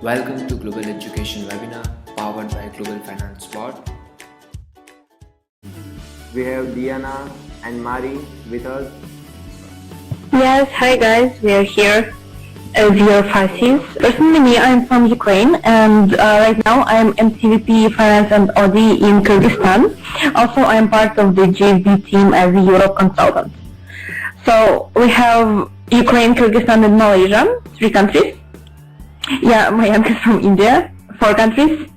Welcome to Global Education Webinar powered by Global Finance Board. We have Diana and Mari with us. Yes, hi guys, we are here as your faces. Personally, me, I'm from Ukraine, and right now I'm MCVP Finance and Audi in Kyrgyzstan. Also, I'm part of the GEW team as a Europe consultant. So we have Ukraine, Kyrgyzstan, and Malaysia, 3 countries. Yeah, my aunt is from India, 4 countries.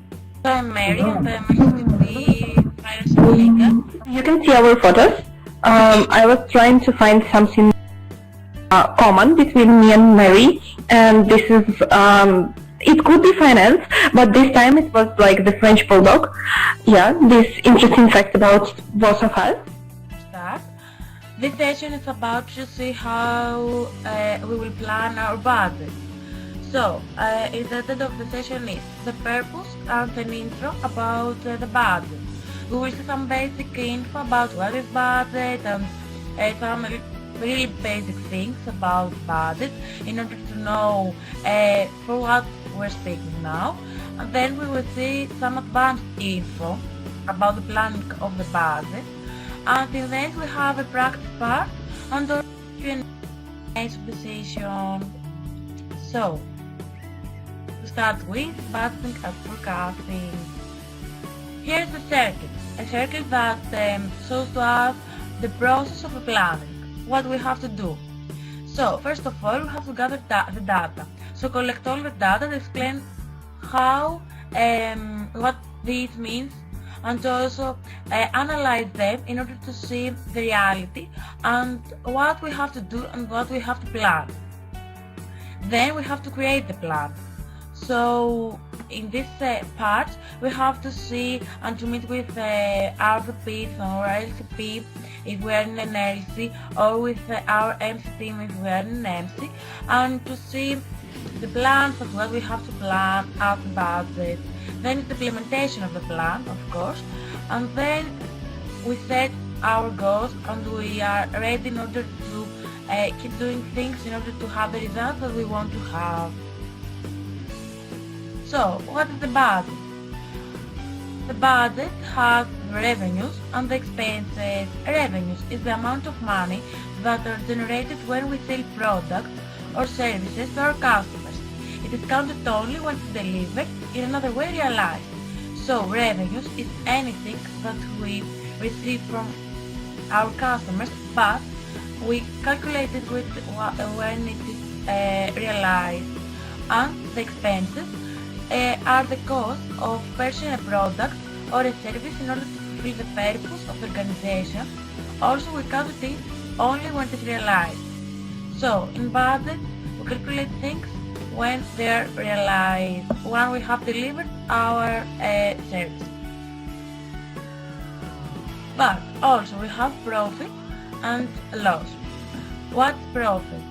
I'm Mary, and I'm MCVP Finance and Legal. You can see our photos. I was trying to find something common between me and Mary, and this is it could be finance, but this time it was like the French bulldog. Yeah, this interesting fact about both of us. Start. This session is about to see how we will plan our budget. So, in the end of the session is the purpose and an intro about the budget. We will see some basic info about what is budget and some really basic things about budget in order to know for what we're speaking now. And then we will see some advanced info about the planning of the budget. Until then we have a practice part and the Q&A of the session. So, to start with budgeting and forecasting. Here's the circuit, a circuit that shows to us the process of the planning, what we have to do. So, first of all, we have to gather the data. So, collect all the data to explain how, what this means, and also analyze them in order to see the reality and what we have to do and what we have to plan. Then we have to create the plan. So in this part we have to see and to meet with RVPs or LCP if we are in an LC, or with our MC team if we are in an MC, and to see the plans of what we have to plan at the budget. Then it's the implementation of the plan, of course, and then we set our goals and we are ready in order to keep doing things in order to have the results that we want to have. So, what is the budget? The budget has the revenues and the expenses. Revenues is the amount of money that are generated when we sell products or services to our customers. It is counted only when it's delivered, in another way realized. So, revenues is anything that we receive from our customers, but we calculate it with when it is realized. And the expenses are the cost of purchasing a product or a service in order to fulfill the purpose of the organization. Also, we calculate it only when it is realized. So, in budget, we calculate things when they are realized, when we have delivered our service. But also, we have profit and loss. What's profit?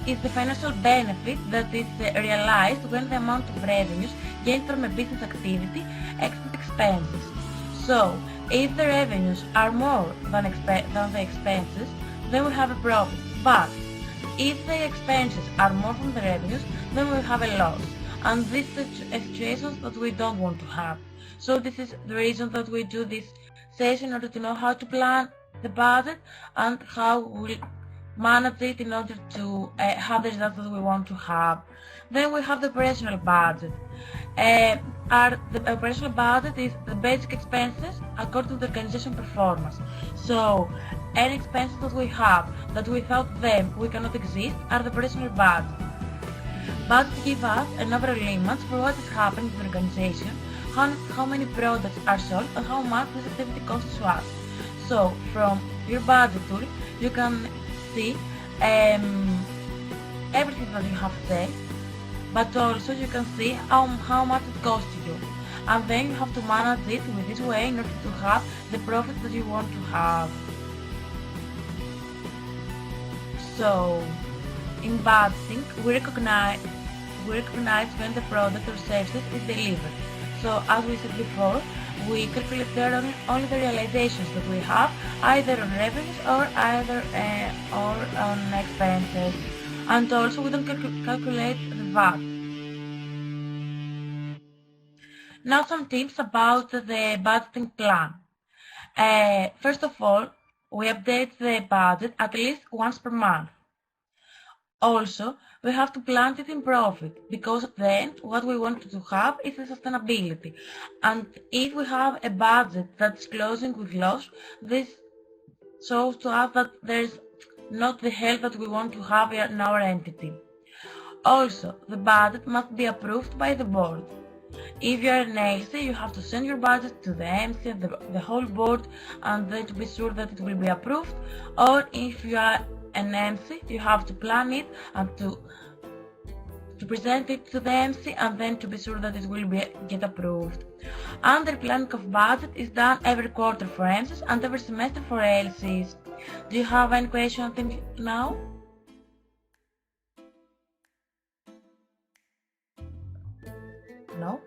Is the financial benefit that is realized when the amount of revenues gained from a business activity exceeds expenses. So, if the revenues are more than the expenses, then we have a profit. But if the expenses are more than the revenues, then we have a loss. And this is a situation that we don't want to have. So this is the reason that we do this session in order to know how to plan the budget and how we manage it in order to have the results that we want to have. Then we have the operational budget. The operational budget is the basic expenses according to the organization performance. So any expenses that we have that without them we cannot exist are the operational budget. Budgets give us an overall limit for what is happening in the organization, how many products are sold, and how much this activity costs to us. So from your budget tool you can see everything that you have said, but also you can see how much it costs you, and then you have to manage it with this way in order to have the profit that you want to have. So in budgeting we recognize when the product or services is delivered. So as we said before, we calculate there only the realizations that we have, either on revenues or on expenses. And also we don't calculate the VAT. Now some tips about the budgeting plan. First of all, we update the budget at least once per month. Also, we have to plant it in profit, because at the end what we want to have is the sustainability. And if we have a budget that's closing with loss, this shows to us that there's not the health that we want to have in our entity. Also, the budget must be approved by the board. If you are an LC, you have to send your budget to the MC and the whole board, and then to be sure that it will be approved. Or if you are an MC, you have to plan it and to present it to the MC, and then to be sure that it will get approved. And the planning of budget is done every quarter for MCs and every semester for LCs. Do you have any questions now? No?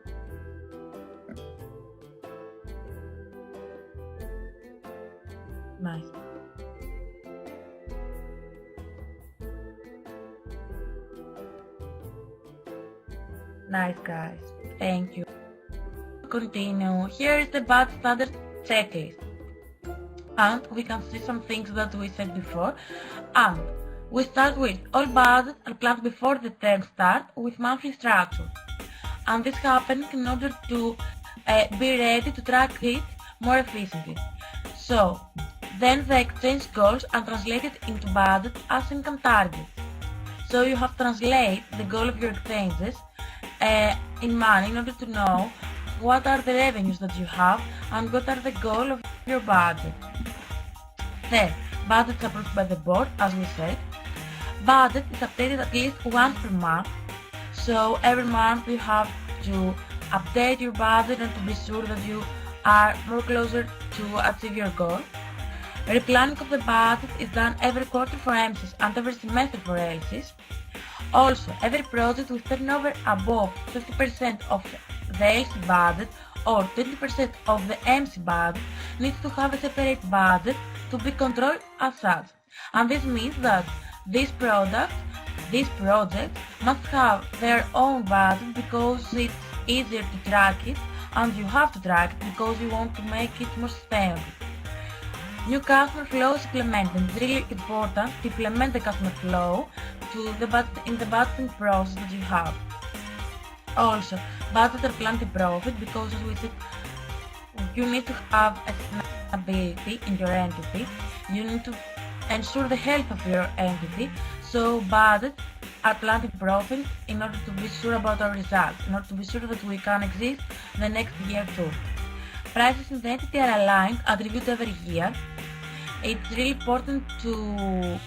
Nice. Nice, guys. Thank you. Continue. Here is the budget standard checklist. And we can see some things that we said before. And we start with all budgets are planned before the term start with monthly structure. And this happens in order to be ready to track it more efficiently. So, then the exchange goals are translated into budget as income targets. So you have to translate the goal of your exchanges in money in order to know what are the revenues that you have and what are the goal of your budget. Then, budget is approved by the board, as we said. Budget is updated at least once per month. So every month you have to update your budget and to be sure that you are more closer to achieve your goal. Replanning of the budget is done every quarter for MCs and every semester for LCs. Also, every project with turnover above 50% of the LC budget or 20% of the MC budget needs to have a separate budget to be controlled as such. And this means that these projects must have their own budget because it's easier to track it, and you have to track it because you want to make it more sustainable. New customer flow is implemented. It's really important to implement the customer flow in the budgeting process that you have. Also, budgets are planned in profit because, as we said, you need to have a sustainability in your entity. You need to ensure the health of your entity. So budgets are planned in profit in order to be sure about our results, in order to be sure that we can exist the next year too. Prices in the entity are aligned and reviewed every year. It's really important to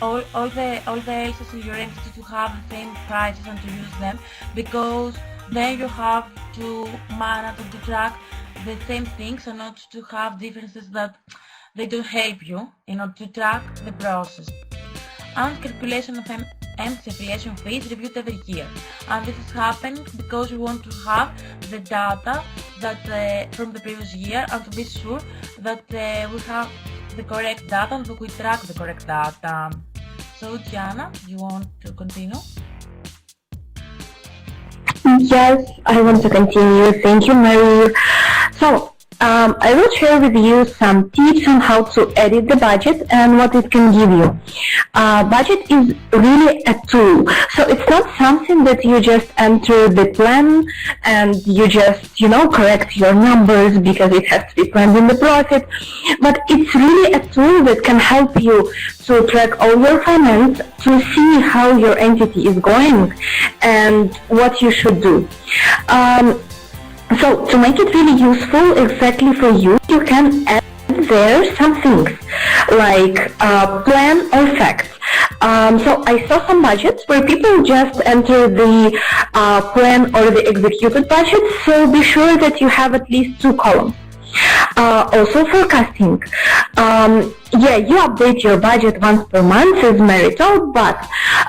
all the LCs in your entity to have the same prices and to use them, because then you have to manage and to track the same things and not to have differences that they don't help you in order to track the process. And calculation of MC affiliation fee is reviewed every year, and this is happening because we want to have the data that from the previous year and to be sure that we have the correct data and that we track the correct data. So Diana, you want to continue? Yes, I want to continue. Thank you, Mary. So, I will share with you some tips on how to edit the budget and what it can give you. Budget is really a tool. So it's not something that you just enter the plan and you just, correct your numbers because it has to be planned in the profit. But it's really a tool that can help you to track all your finance, to see how your entity is going and what you should do. So to make it really useful exactly for you, you can add there some things like plan or facts. So I saw some budgets where people just enter the plan or the executed budget, so be sure that you have at least 2 columns. Also forecasting. You update your budget once per month as Mary told, but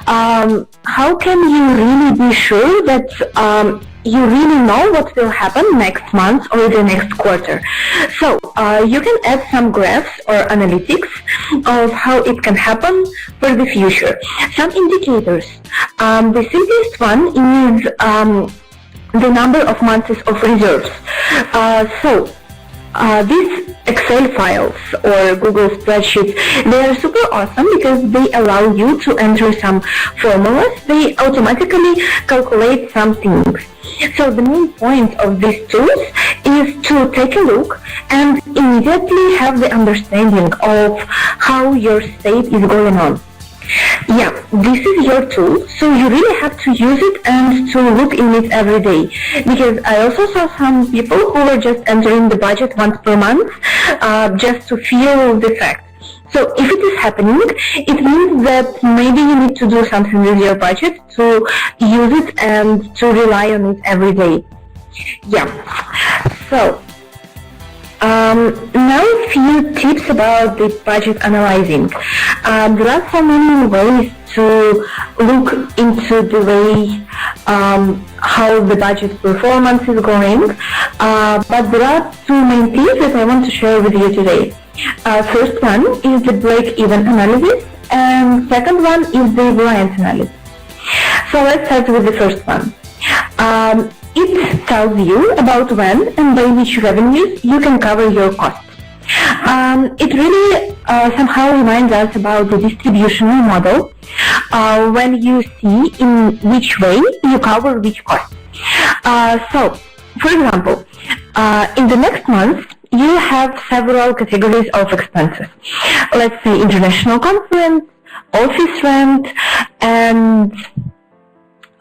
how can you really be sure that you really know what will happen next month or the next quarter? So you can add some graphs or analytics of how it can happen for the future. Some indicators. The simplest one is the number of months of reserves. These Excel files or Google spreadsheets, they are super awesome because they allow you to enter some formulas. They automatically calculate some things. So the main point of these tools is to take a look and immediately have the understanding of how your state is going on. Yeah, this is your tool, so you really have to use it and to look in it every day. Because I also saw some people who were just entering the budget once per month, just to feel the fact. So if it is happening, it means that maybe you need to do something with your budget to use it and to rely on it every day. Yeah. So now a few tips about the budget analyzing. There are so many ways to look into the way how the budget performance is going, but there are two main tips that I want to share with you today. First one is the break-even analysis, and second one is the variance analysis. So let's start with the first one. It tells you about when and by which revenues you can cover your costs. It really somehow reminds us about the distributional model when you see in which way you cover which cost. So, for example, in the next month, you have several categories of expenses. Let's say international conference, office rent, and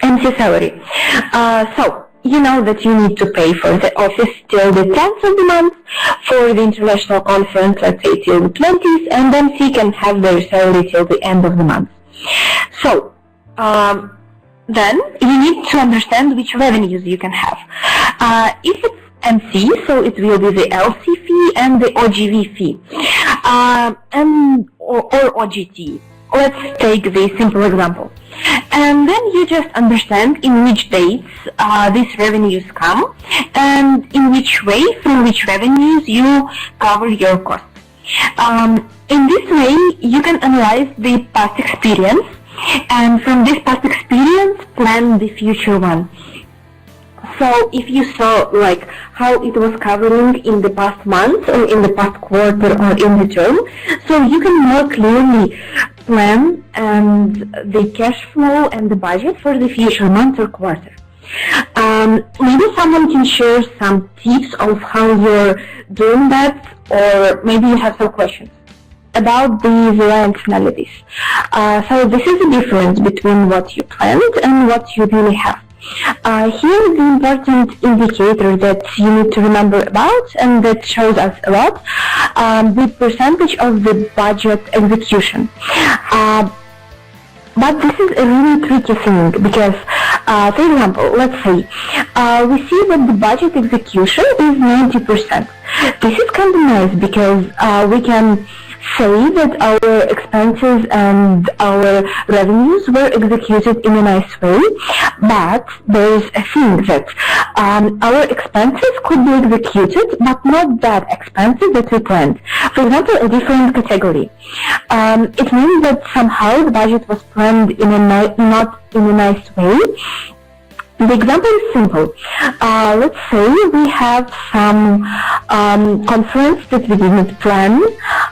MC salary. So, you know that you need to pay for the office till the 10th of the month, for the international conference, let's say till the 20th, and MC can have their salary till the end of the month. So, then you need to understand which revenues you can have. If it's MC, so it will be the LC fee and the OGV fee, or OGT. Let's take the simple example. And then you just understand in which dates these revenues come, and in which way, through which revenues you cover your costs. In this way, you can analyze the past experience, and from this past experience, plan the future one. So if you saw like how it was covering in the past month or in the past quarter or in the term, so you can more clearly plan and the cash flow and the budget for the future month or quarter. Maybe someone can share some tips of how you're doing that, or maybe you have some questions about the variance analysis. So this is the difference between what you planned and what you really have. Here the important indicator that you need to remember about, and that shows us a lot, the percentage of the budget execution. But this is a really tricky thing because, for example, let's say we see that the budget execution is 90%. This is kind of nice because we can say that our expenses and our revenues were executed in a nice way, but there is a thing that our expenses could be executed, but not that expenses that we planned. For example, a different category. It means that somehow the budget was planned in a not in a nice way. The example is simple. Let's say we have some conference that we didn't plan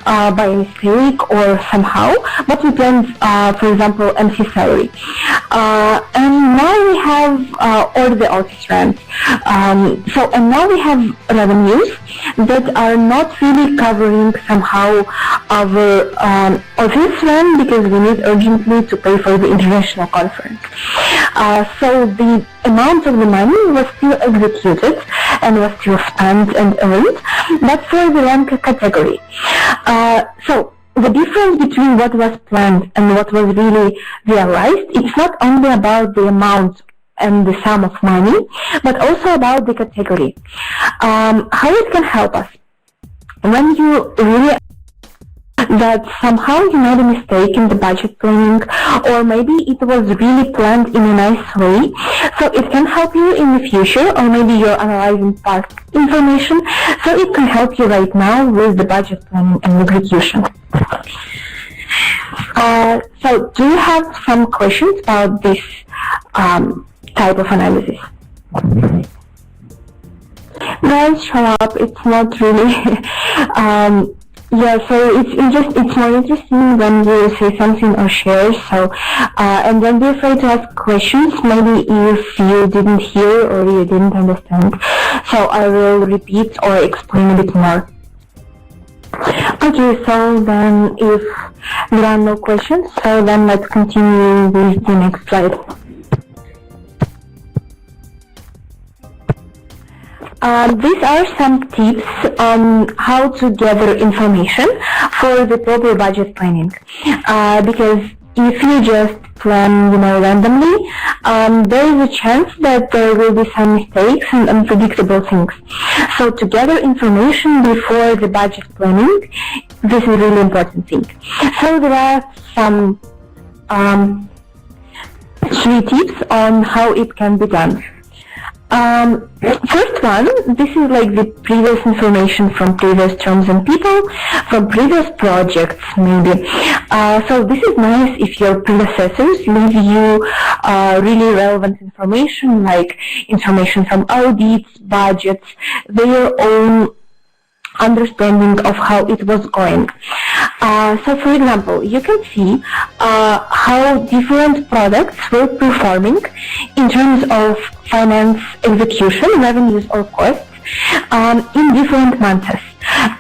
by mistake or somehow, but we planned, for example, MC salary. And now we have or the office rent. And now we have revenues that are not really covering somehow our office rent because we need urgently to pay for the international conference. So the amount of the money was still executed and was still spent and earned, but for the rent category. So the difference between what was planned and what was really realized, it's not only about the amount and the sum of money, but also about the category. How it can help us? When you really that somehow you made a mistake in the budget planning, or maybe it was really planned in a nice way, so it can help you in the future, or maybe you're analyzing past information, so it can help you right now with the budget planning and execution. So do you have some questions about this type of analysis? Guys, shut up. It's not really. Yeah, so it's more interesting when you say something or share. So, and don't be afraid to ask questions. Maybe if you didn't hear or you didn't understand. So I will repeat or explain a bit more. Okay, so then if there are no questions, so then let's continue with the next slide. These are some tips on how to gather information for the proper budget planning. Because if you just plan, randomly, there is a chance that there will be some mistakes and unpredictable things. So to gather information before the budget planning, this is a really important thing. So there are some 3 tips on how it can be done. First one, this is like the previous information from previous terms and people, from previous projects maybe. So this is nice if your predecessors leave you really relevant information, like information from audits, budgets, their own understanding of how it was going. So for example, you can see how different products were performing in terms of finance execution, revenues or costs in different months.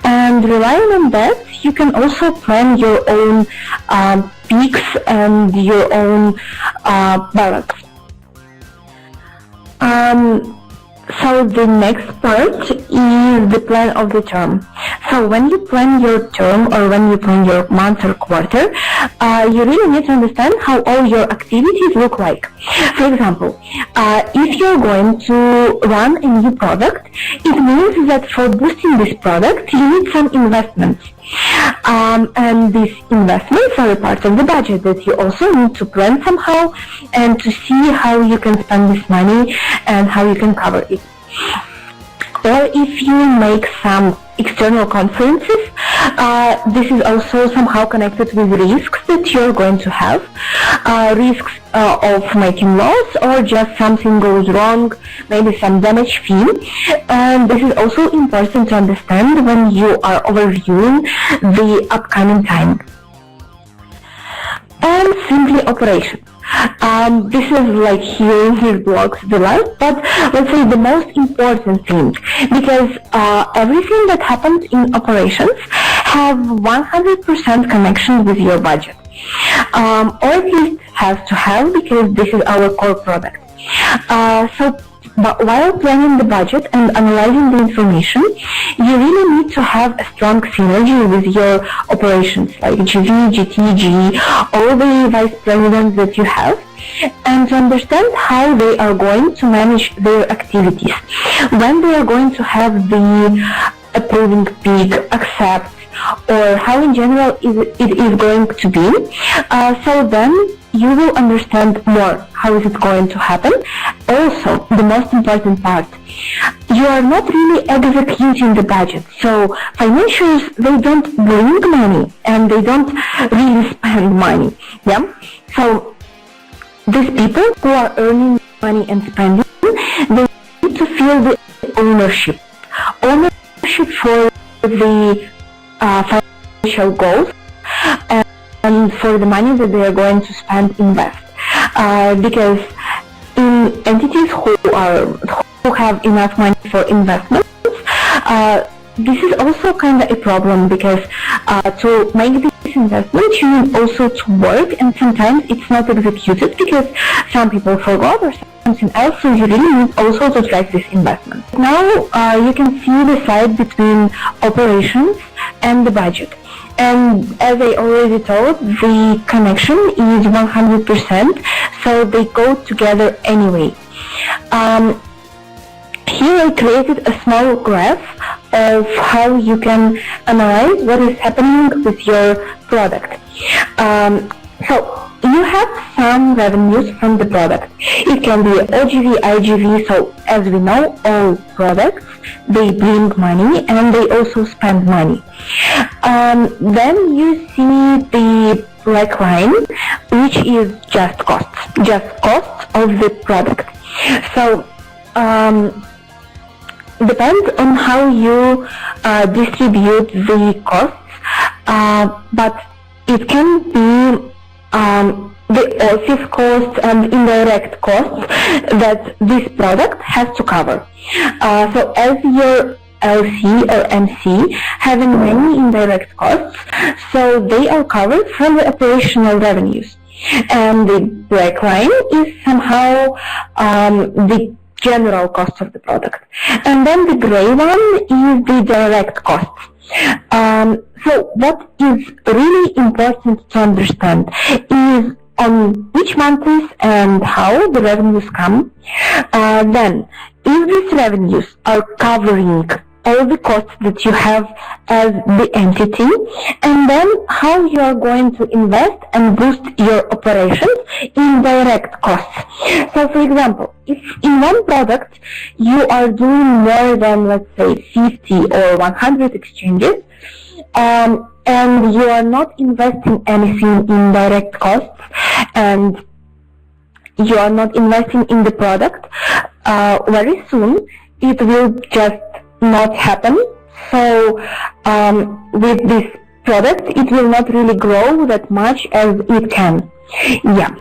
And relying on that, you can also plan your own peaks and your own balance. So the next part is the plan of the term. So when you plan your term or when you plan your month or quarter, you really need to understand how all your activities look like. For example, if you're going to run a new product, it means that for boosting this product, you need some investments. And these investments are a part of the budget that you also need to plan somehow and to see how you can spend this money and how you can cover it. Or if you make some external conferences, this is also somehow connected with risks that you're going to have. Risks of making loss or just something goes wrong, maybe some damage fee. And this is also important to understand when you are overviewing the upcoming time. And simply operations. This is like here in these blocks below, but let's say the most important thing, because everything that happens in operations have 100% connection with your budget, or at least has to have, because this is our core product. But while planning the budget and analyzing the information, you really need to have a strong synergy with your operations, like GV, GT, GE, all the vice presidents that you have, and to understand how they are going to manage their activities, when they are going to have the approving peak, accept, or how in general it is going to be. So then you will understand more how is it going to happen. Also, the most important part, you are not really executing the budget. So financials, they don't bring money and they don't really spend money. Yeah. So these people who are earning money and spending, they need to feel the ownership for the financial goals and for the money that they are going to spend, invest. Because in entities who have enough money for investments, this is also kind of a problem, because to make this investment you need also to work, and sometimes it's not executed because some people forgot or something else, so you really need also to track this investment. Now you can see the slide between operations and the budget. And as I already told, the connection is 100%, so they go together anyway. Here I created a small graph of how you can analyze what is happening with your product. So you have some revenues from the product. It can be OGV, IGV, so as we know, all products, they bring money and they also spend money. Then you see the black line, which is just costs of the product. So depends on how you distribute the costs, but it can be the office costs and indirect costs that this product has to cover. So as your LC or MC having many indirect costs, so they are covered from the operational revenues. And the black line is somehow the general cost of the product. And then the gray one is the direct costs. So what is really important to understand is on which months and how the revenues come. Then, if these revenues are covering all the costs that you have as the entity, and then how you are going to invest and boost your operations in direct costs. So for example, if in one product you are doing more than, let's say, 50 or 100 exchanges, and you are not investing anything in direct costs, and you are not investing in the product, very soon it will just not happen. So with this product, it will not really grow that much as it can. Yeah.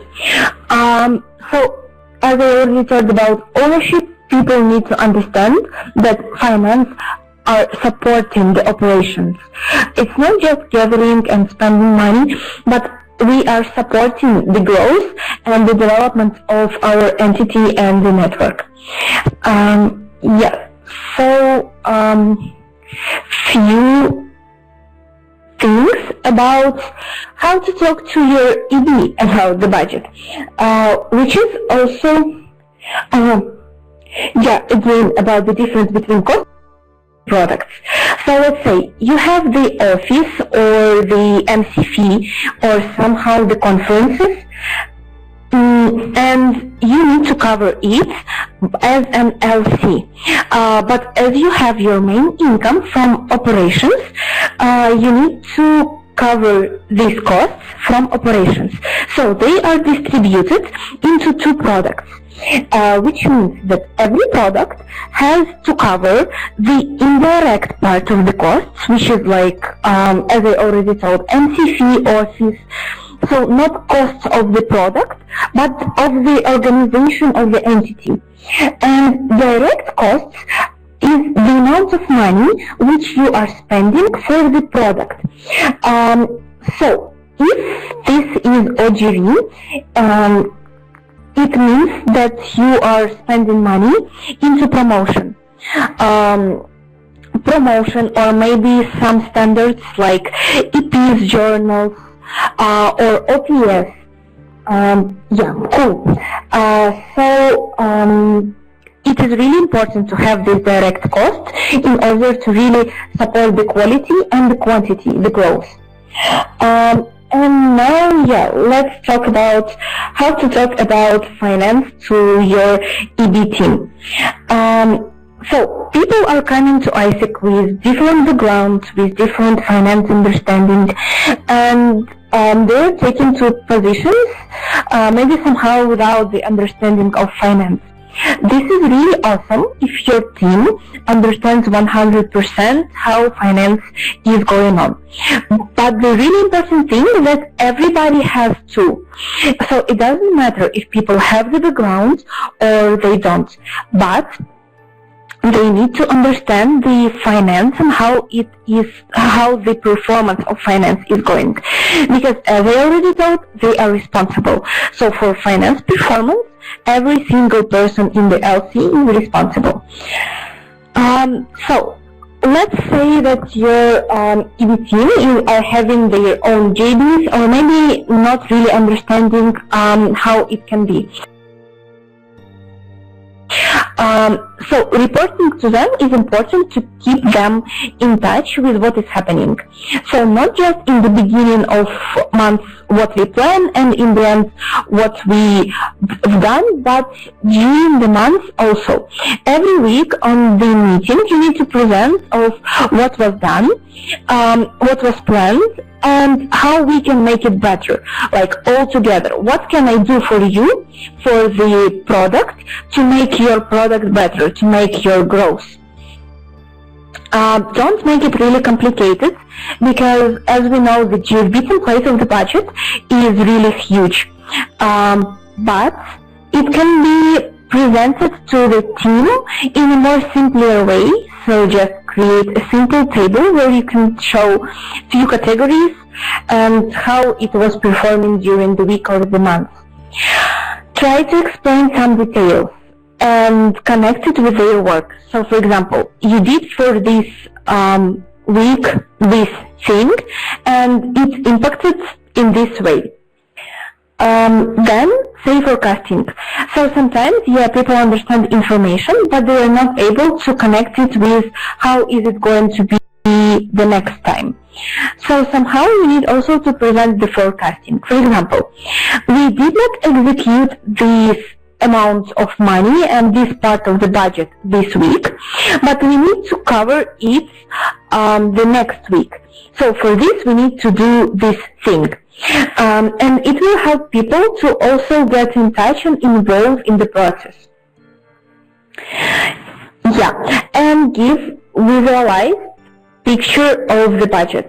So as I already talked about ownership, people need to understand that finance are supporting the operations. It's not just gathering and spending money, but we are supporting the growth and the development of our entity and the network. Yeah. So, few things about how to talk to your ED about the budget, which is also, again, about the difference between cost products. So let's say you have the office or the MC fee or somehow the conferences, and you need to cover it as an LC. But as you have your main income from operations, you need to cover these costs from operations. So they are distributed into two products, which means that every product has to cover the indirect part of the costs, which is like, as I already told, MC fee or fees. So not costs of the product, but of the organization of the entity. And direct costs is the amount of money which you are spending for the product. So if this is OGV, it means that you are spending money into promotion. Promotion, or maybe some standards like EPs, journals, or OPS. Cool. It is really important to have this direct cost in order to really support the quality and the quantity, the growth. And now, let's talk about how to talk about finance to your EB team. So people are coming to ISEC with different backgrounds, with different finance understanding, and they're taken to positions, maybe somehow without the understanding of finance. This is really awesome if your team understands 100% how finance is going on. But the really important thing is that everybody has to. So it doesn't matter if people have the background or they don't. But they need to understand the finance and how the performance of finance is going. Because as I already told, they are responsible. So for finance performance, every single person in the LC is responsible. So let's say that your EB team are having their own JDs, or maybe not really understanding how it can be. So reporting to them is important to keep them in touch with what is happening. So not just in the beginning of month what we plan and in the end what we have done, but during the month also. Every week on the meeting you need to present of what was done, what was planned, and how we can make it better, like all together. What can I do for you, for the product, to make your product better, to make your growth. Don't make it really complicated, because as we know, the GEW template of the budget is really huge. But it can be presented to the team in a more simpler way. So just create a simple table where you can show few categories and how it was performing during the week or the month. Try to explain some details and connect it with their work. So for example, you did for this week this thing and it impacted in this way. Then say forecasting. So sometimes, people understand information, but they are not able to connect it with how is it going to be the next time. So somehow we need also to present the forecasting. For example, we did not execute this amount of money and this part of the budget this week, but we need to cover it the next week. So for this, we need to do this thing. And it will help people to also get in touch and involved in the process. And give visualized picture of the budget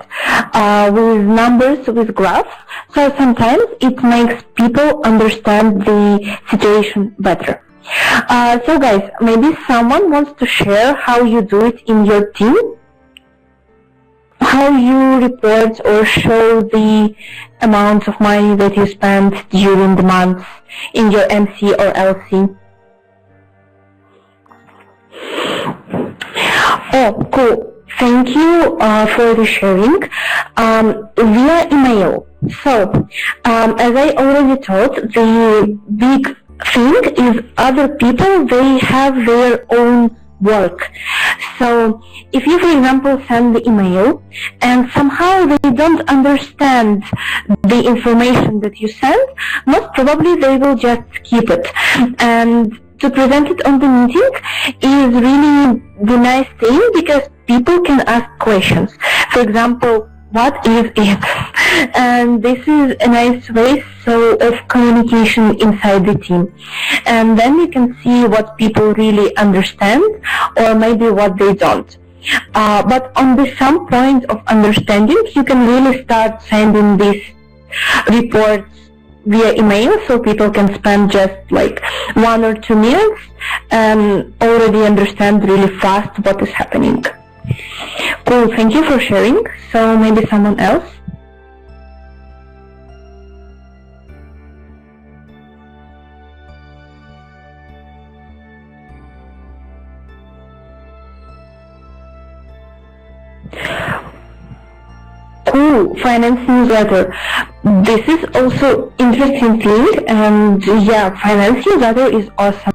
with numbers, with graphs. So sometimes it makes people understand the situation better. So guys, maybe someone wants to share how you do it in your team? How you report or show the amount of money that you spent during the month in your MC or LC? Oh, cool. Thank you for the sharing. Via email. So, as I already told, the big thing is other people, they have their own work. So if you, for example, send the email and somehow they don't understand the information that you send, most probably they will just skip it. And to present it on the meeting is really the nice thing, because people can ask questions. For example, what is it? And this is a nice way of communication inside the team. And then you can see what people really understand or maybe what they don't. But on some point of understanding, you can really start sending these reports via email, so people can spend just like 1 or 2 minutes and already understand really fast what is happening. Cool, thank you for sharing. So maybe someone else? Cool, finance newsletter. This is also interesting thing, and finance newsletter is awesome.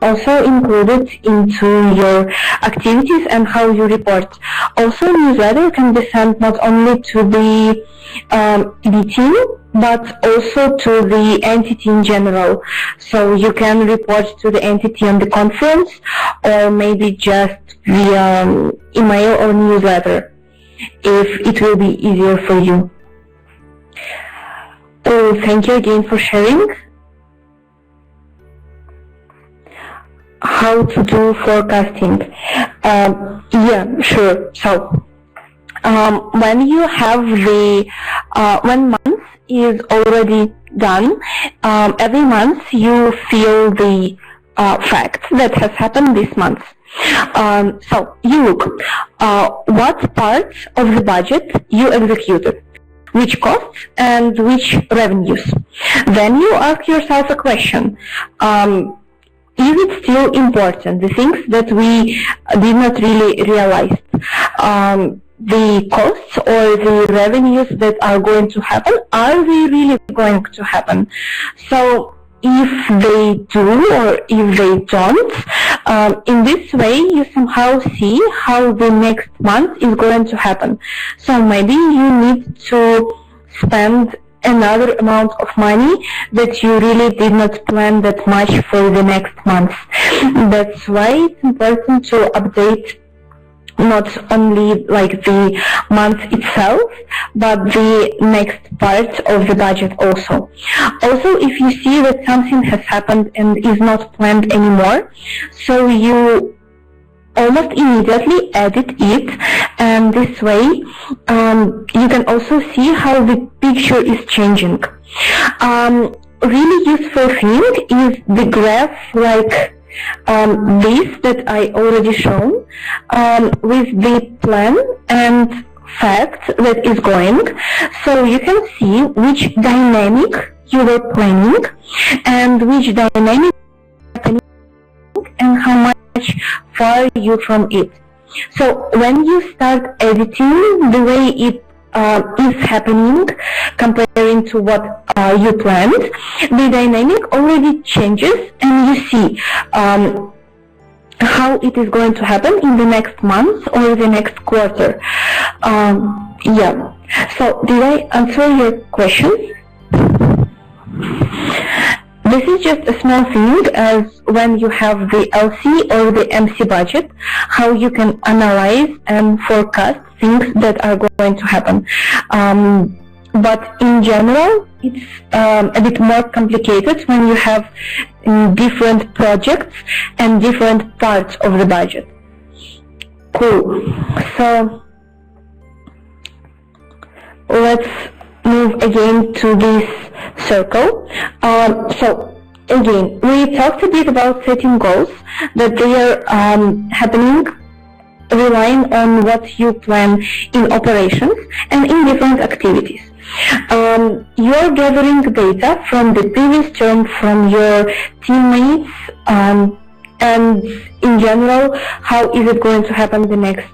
Also included into your activities and how you report. Also, newsletter can be sent not only to the team, but also to the entity in general. So you can report to the entity on the conference, or maybe just via email or newsletter, if it will be easier for you. So thank you again for sharing. How to do forecasting? Sure. So when you have when month is already done, every month you feel the facts that has happened this month. So you look what parts of the budget you executed, which costs and which revenues. Then you ask yourself a question. Is it still important? The things that we did not really realize, the costs or the revenues that are going to happen, are they really going to happen? So if they do or if they don't, in this way you somehow see how the next month is going to happen. So maybe you need to spend another amount of money that you really did not plan that much for the next month. That's why it's important to update not only like the month itself, but the next part of the budget also. Also, if you see that something has happened and is not planned anymore, so you almost immediately edit it, and this way you can also see how the picture is changing. Really useful thing is the graph like this that I already shown, with the plan and fact that is going, so you can see which dynamic you were planning and which dynamic is happening and how much far you from it. So when you start editing the way it is happening comparing to what you planned, the dynamic already changes and you see how it is going to happen in the next month or the next quarter. Yeah. So did I answer your questions? This is just a small thing as when you have the LC or the MC budget, how you can analyze and forecast things that are going to happen. But in general, it's a bit more complicated when you have different projects and different parts of the budget. Cool. So let's move again to this circle. So again, we talked a bit about setting goals, that they are happening relying on what you plan in operations and in different activities. You are gathering data from the previous term from your teammates, and in general, how is it going to happen the next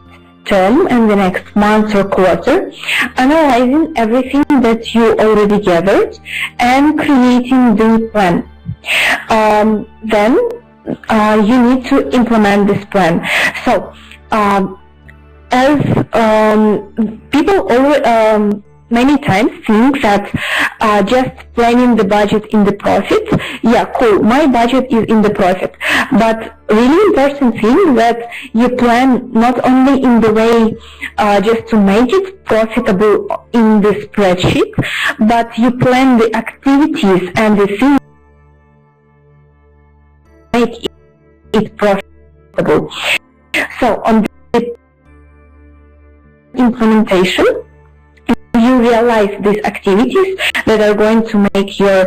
term and the next month or quarter, analyzing everything that you already gathered and creating the plan. Then you need to implement this plan. So as people many times think that just planning the budget in the profit, yeah, cool, my budget is in the profit, but really important thing that you plan not only in the way just to make it profitable in the spreadsheet, but you plan the activities and the things make it profitable. So on the implementation, you realize these activities that are going to make your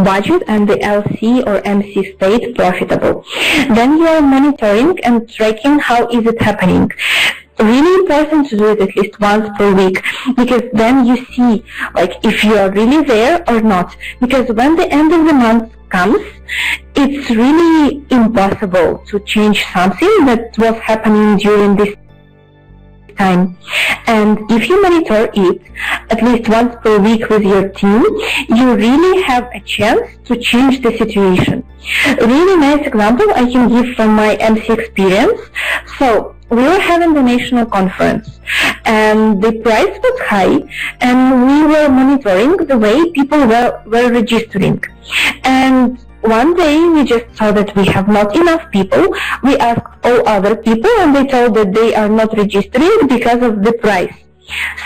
budget and the LC or MC state profitable. Then you are monitoring and tracking how is it happening. Really important to do it at least once per week, because then you see like if you are really there or not. Because when the end of the month comes, it's really impossible to change something that was happening during this time. And if you monitor it at least once per week with your team, you really have a chance to change the situation. A really nice example I can give from my MC experience. So we were having the national conference and the price was high, and we were monitoring the way people were registering. And one day we just saw that we have not enough people. We asked all other people and they told that they are not registering because of the price.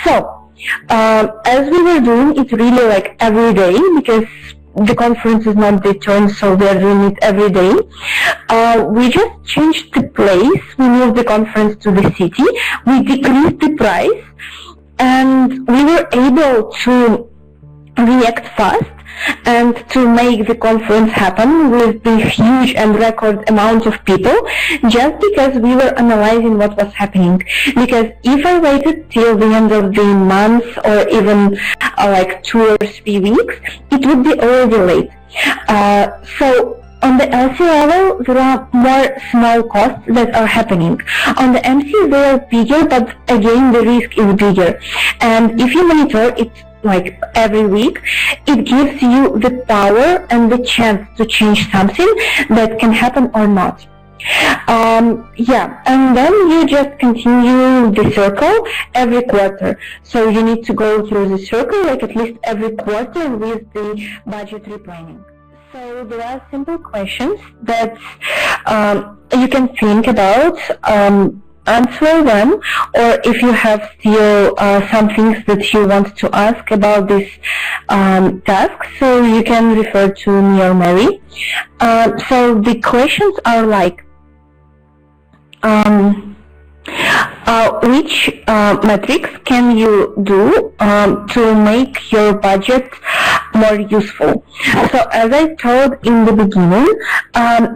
So as we were doing it really like every day, because the conference is not the turn, so we are doing it every day, we just changed the place. We moved the conference to the city. We decreased the price, and we were able to react fast and to make the conference happen with the huge and record amount of people, just because we were analyzing what was happening. Because if I waited till the end of the month or even like 2 or 3 weeks, it would be already late. So on the LC level, there are more small costs that are happening. On the MC, they are bigger, but again, the risk is bigger. And if you monitor it like every week, it gives you the power and the chance to change something that can happen or not. Yeah, and then you just continue the circle every quarter. So you need to go through the circle like at least every quarter with the budgetary planning. So there are simple questions that you can think about answer them, or if you have still some things that you want to ask about this task, so you can refer to me or Mary. So the questions are like, which metrics can you do to make your budget more useful? So as I told in the beginning,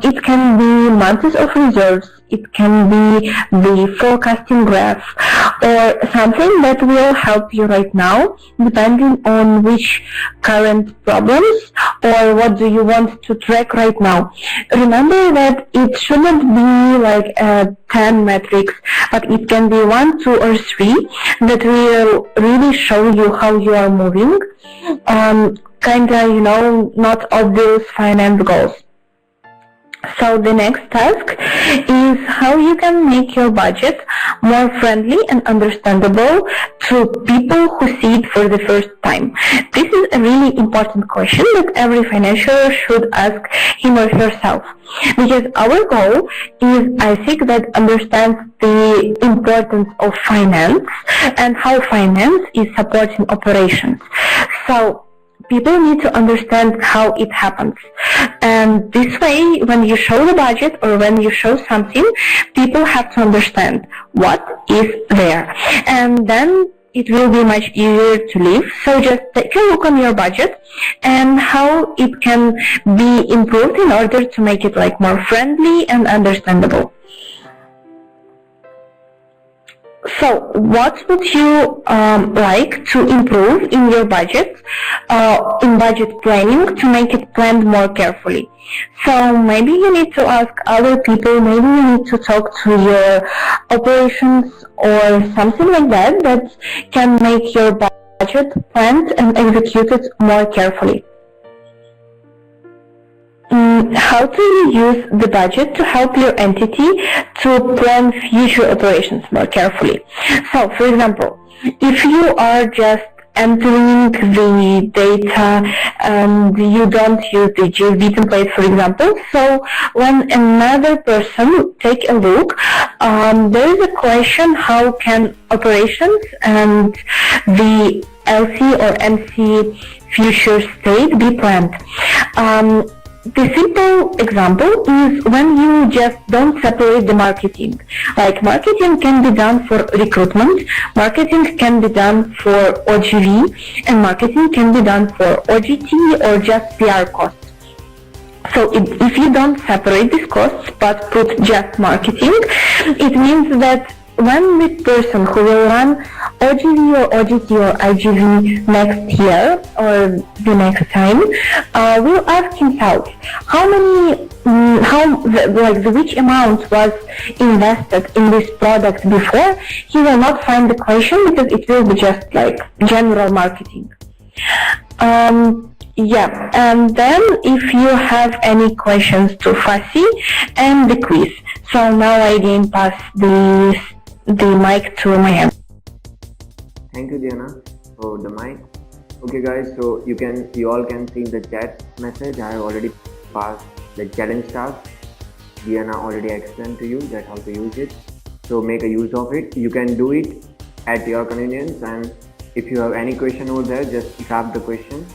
it can be months of reserves, it can be the forecasting graph, or something that will help you right now, depending on which current problems or what do you want to track right now. Remember that it shouldn't be like 10 metrics, but it can be 1, 2, or 3 that will really show you how you are moving. Kinda, not obvious finance goals. So the next task is how you can make your budget more friendly and understandable to people who see it for the first time. This is a really important question that every financier should ask him or herself, because our goal is, I think, that understands the importance of finance and how finance is supporting operations. So people need to understand how it happens. And this way, when you show the budget or when you show something, people have to understand what is there. And then it will be much easier to live. So just take a look on your budget and how it can be improved in order to make it like more friendly and understandable. So what would you like to improve in your budget, in budget planning, to make it planned more carefully? So maybe you need to ask other people, maybe you need to talk to your operations or something like that, that can make your budget planned and executed more carefully. How to use the budget to help your entity to plan future operations more carefully. So, for example, if you are just entering the data and you don't use the GEW template, for example, so when another person take a look, there is a question: how can operations and the LC or MC future state be planned? The simple example is when you just don't separate the marketing. Like, marketing can be done for recruitment, marketing can be done for OGV, and marketing can be done for OGT or just PR costs. So if you don't separate these costs but put just marketing, it means that when the person who will run OGV or OGT or IGV next year or the next time will ask himself which amount was invested in this product before, he will not find the question because it will be just like general marketing. Yeah, and then if you have any questions to Fassi and the quiz. So now I again pass the mic to Maya. Thank you, Diana, for the mic. Okay guys, so you all can see the chat message. I have already passed the challenge task. Diana already explained to you that how to use it. So make a use of it. You can do it at your convenience, and if you have any question over there, just drop the question